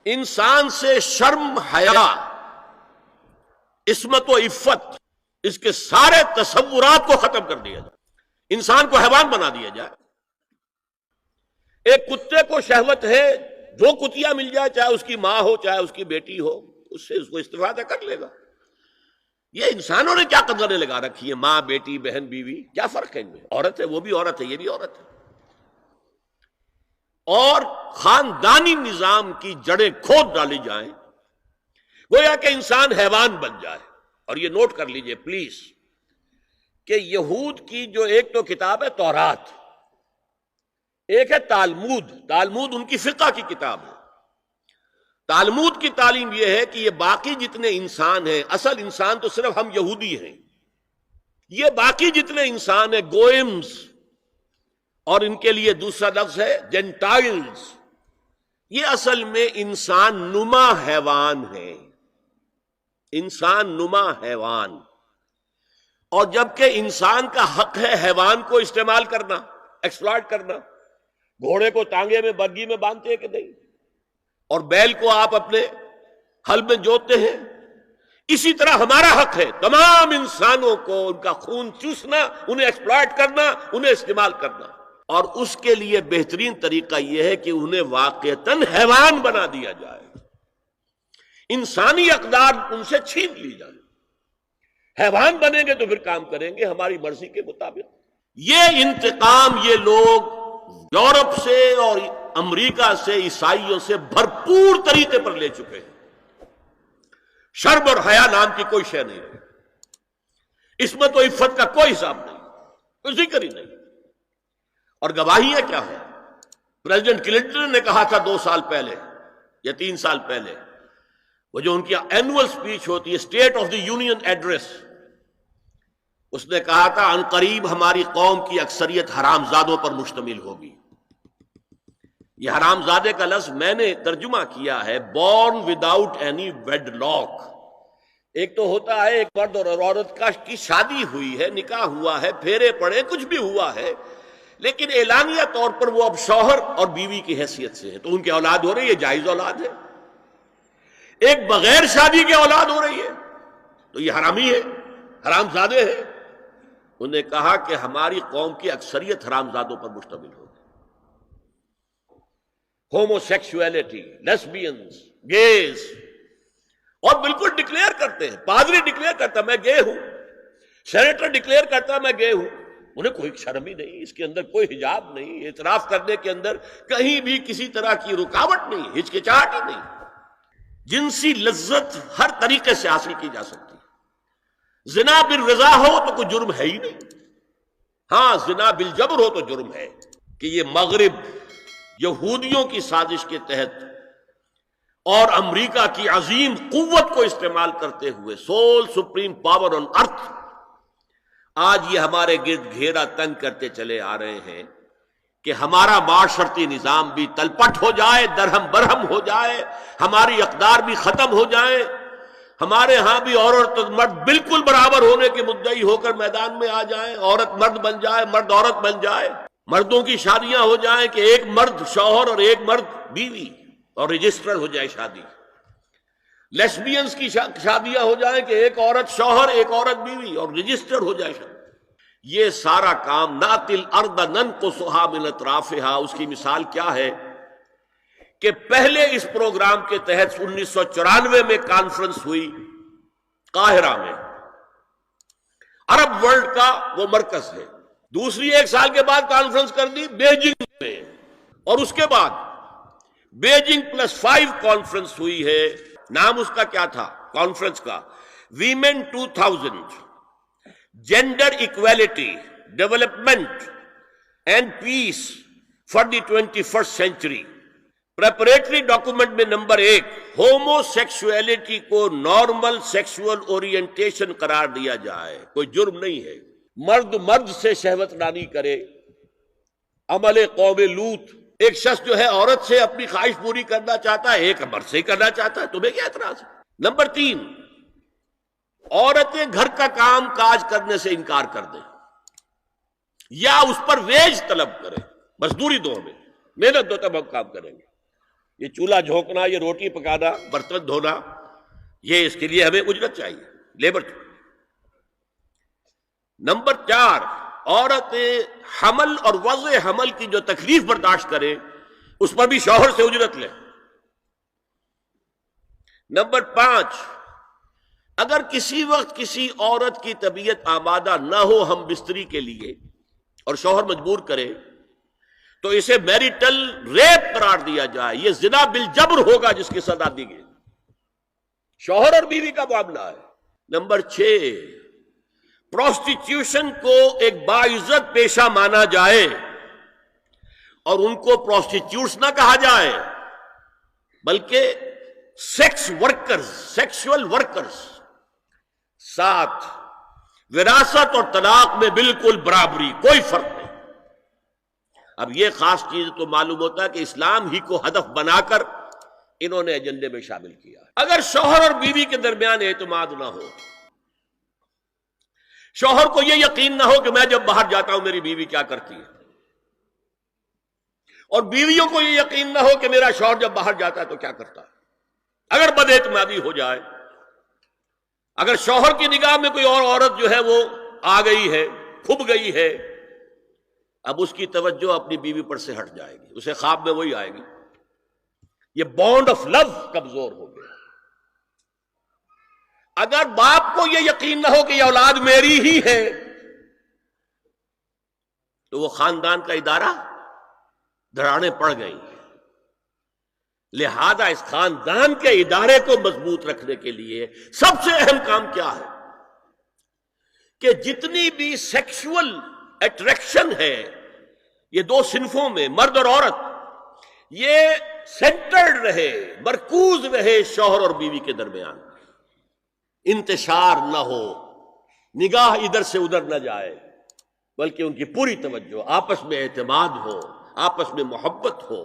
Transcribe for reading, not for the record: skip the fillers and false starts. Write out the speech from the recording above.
انسان سے شرم، حیا، عصمت و عفت، اس کے سارے تصورات کو ختم کر دیا جائے، انسان کو حیوان بنا دیا جائے۔ ایک کتے کو شہوت ہے، جو کتیا مل جائے، چاہے اس کی ماں ہو چاہے اس کی بیٹی ہو، اس سے اس کو استفادہ کر لے گا۔ یہ انسانوں نے کیا قدریں لگا رکھی ہے؟ ماں، بیٹی، بہن، بیوی، کیا فرق ہے ان میں؟ عورت ہے وہ بھی عورت ہے، یہ بھی عورت ہے۔ اور خاندانی نظام کی جڑیں کھود ڈالی جائیں، گویا کہ انسان حیوان بن جائے۔ اور یہ نوٹ کر لیجئے پلیز کہ یہود کی جو ایک تو کتاب ہے تورات، ایک ہے تالمود۔ تالمود ان کی فقہ کی کتاب ہے۔ تالمود کی تعلیم یہ ہے کہ یہ باقی جتنے انسان ہیں، اصل انسان تو صرف ہم یہودی ہیں، یہ باقی جتنے انسان ہیں گوئمز، اور ان کے لیے دوسرا لفظ ہے جینٹائلز، یہ اصل میں انسان نما حیوان ہیں، انسان نما حیوان۔ اور جبکہ انسان کا حق ہے حیوان کو استعمال کرنا، ایکسپلائٹ کرنا۔ گھوڑے کو ٹانگے میں بگی میں باندھتے ہیں کہ نہیں، اور بیل کو آپ اپنے ہل میں جوتتے ہیں۔ اسی طرح ہمارا حق ہے تمام انسانوں کو ان کا خون چوسنا، انہیں ایکسپلائٹ کرنا، انہیں استعمال کرنا۔ اور اس کے لیے بہترین طریقہ یہ ہے کہ انہیں واقعتاً حیوان بنا دیا جائے، انسانی اقدار ان سے چھین لی جائے۔ حیوان بنیں گے تو پھر کام کریں گے ہماری مرضی کے مطابق۔ یہ انتقام یہ لوگ یورپ سے اور امریکہ سے، عیسائیوں سے بھرپور طریقے پر لے چکے ہیں۔ شرم اور حیا نام کی کوئی شے نہیں رہی، عصمت و عفت کا کوئی حساب نہیں، کوئی ذکر ہی نہیں۔ اور گواہیاں کیا ہیں؟ پریزیڈنٹ کلنٹن نے کہا تھا 2 سال پہلے یا 3 سال پہلے، وہ جو ان کی اینول سپیچ ہوتی ہے، state of the union address, اس نے کہا تھا ان قریب ہماری قوم کی اکثریت حرام زادوں پر مشتمل ہوگی۔ یہ حرام زادے کا لفظ میں نے ترجمہ کیا ہے born without any wedlock. ایک تو ہوتا ہے ایک مرد اور عورت کی شادی ہوئی ہے، نکاح ہوا ہے، پھیرے پڑے، کچھ بھی ہوا ہے، لیکن اعلانیہ طور پر وہ اب شوہر اور بیوی کی حیثیت سے ہے، تو ان کی اولاد ہو رہی ہے، جائز اولاد ہے۔ ایک بغیر شادی کی اولاد ہو رہی ہے تو یہ حرامی ہے، حرام زادے ہے۔ انہوں نے کہا کہ ہماری قوم کی اکثریت حرام زادوں پر مشتمل ہوگی۔ ہومو سیکسولیٹی، لیسبینز، گیز، اور بالکل ڈکلیئر کرتے ہیں، پادری ڈکلیئر کرتا میں گے ہوں، سینیٹر ڈکلیئر کرتا میں گے ہوں، انہیں کوئی شرم ہی نہیں، اس کے اندر کوئی حجاب نہیں، اعتراف کرنے کے اندر کہیں بھی کسی طرح کی رکاوٹ نہیں، ہچکچاہٹ ہی نہیں۔ جنسی لذت ہر طریقے سے حاصل کی جا سکتی ہے۔ زنا بالرضا ہو تو کوئی جرم ہے ہی نہیں، ہاں زنا بالجبر ہو تو جرم ہے۔ کہ یہ مغرب یہودیوں کی سازش کے تحت اور امریکہ کی عظیم قوت کو استعمال کرتے ہوئے، سول سپریم پاور آن ارتھ، آج یہ ہمارے گرد گھیرا تنگ کرتے چلے آ رہے ہیں کہ ہمارا معاشرتی نظام بھی تلپٹ ہو جائے، درہم برہم ہو جائے، ہماری اقدار بھی ختم ہو جائیں، ہمارے ہاں بھی عورت اور مرد بالکل برابر ہونے کے مدعی ہو کر میدان میں آ جائیں، عورت مرد بن جائے، مرد عورت بن جائے، مردوں کی شادیاں ہو جائیں کہ ایک مرد شوہر اور ایک مرد بیوی، اور رجسٹر ہو جائے شادی۔ لیسبینز کی شادیاں ہو جائیں کہ ایک عورت شوہر ایک عورت بیوی، اور رجسٹر ہو جائے شادی۔ یہ سارا کام ناتی الارض ننقصها من اطرافها، اس کی مثال کیا ہے کہ پہلے اس پروگرام کے تحت 1994 میں کانفرنس ہوئی قاہرہ میں، عرب ورلڈ کا وہ مرکز ہے۔ دوسری 1 سال کے بعد کانفرنس کر دی بیجنگ میں، اور اس کے بعد بیجنگ +5 کانفرنس ہوئی ہے۔ نام اس کا کیا تھا کانفرنس کا؟ Women 2000، gender equality, development and peace for the 21st century. Preparatory document میں نمبر 1 ہومو سیکسولیٹی کو نارمل سیکسول اورینٹیشن قرار دیا جائے، کوئی جرم نہیں ہے۔ مرد مرد سے شہوت رانی کرے، عمل قوم لوط، ایک شخص جو ہے عورت سے اپنی خواہش پوری کرنا چاہتا ہے، ایک مرد سے ہی کرنا چاہتا ہے، تمہیں کیا اعتراض ہے؟ نمبر 3 عورتیں گھر کا کام کاج کرنے سے انکار کر دیں یا اس پر ویج طلب کریں، مزدوری دو ہمیں، محنت دو تب ہم کام کریں گے۔ یہ چولہا جھونکنا، یہ روٹی پکانا، برتن دھونا، یہ اس کے لیے ہمیں اجرت چاہیے، لیبر چاہیے۔ نمبر 4، عورت حمل اور وضع حمل کی جو تکلیف برداشت کرے اس پر بھی شوہر سے اجرت لے۔ نمبر 5، اگر کسی وقت کسی عورت کی طبیعت آمادہ نہ ہو ہم بستری کے لیے اور شوہر مجبور کرے تو اسے میریٹل ریپ قرار دیا جائے، یہ زنا بالجبر ہوگا جس کی سزا دی گئی، شوہر اور بیوی کا معاملہ ہے۔ نمبر 6، پروسٹیٹیوشن کو ایک باعزت پیشہ مانا جائے اور ان کو پروسٹیٹیوٹس نہ کہا جائے بلکہ سیکس ورکرز، سیکسول ورکرز۔ 7، وراثت اور طلاق میں بالکل برابری، کوئی فرق نہیں۔ اب یہ خاص چیز تو معلوم ہوتا ہے کہ اسلام ہی کو ہدف بنا کر انہوں نے ایجنڈے میں شامل کیا۔ اگر شوہر اور بیوی کے درمیان اعتماد نہ ہو، شوہر کو یہ یقین نہ ہو کہ میں جب باہر جاتا ہوں میری بیوی کیا کرتی ہے، اور بیویوں کو یہ یقین نہ ہو کہ میرا شوہر جب باہر جاتا ہے تو کیا کرتا ہے، اگر بد اعتمادی ہو جائے، اگر شوہر کی نگاہ میں کوئی اور عورت جو ہے وہ آ گئی ہے، کھب گئی ہے، اب اس کی توجہ اپنی بیوی پر سے ہٹ جائے گی، اسے خواب میں وہی آئے گی، یہ بانڈ آف لو کمزور ہو گیا۔ اگر باپ کو یہ یقین نہ ہو کہ یہ اولاد میری ہی ہے تو وہ خاندان کا ادارہ دھڑانے پڑ گئی۔ لہذا اس خاندان کے ادارے کو مضبوط رکھنے کے لیے سب سے اہم کام کیا ہے کہ جتنی بھی سیکشول اٹریکشن ہے یہ دو صنفوں میں، مرد اور عورت، یہ سینٹرڈ رہے، مرکوز رہے شوہر اور بیوی کے درمیان، انتشار نہ ہو، نگاہ ادھر سے ادھر نہ جائے، بلکہ ان کی پوری توجہ، آپس میں اعتماد ہو، آپس میں محبت ہو۔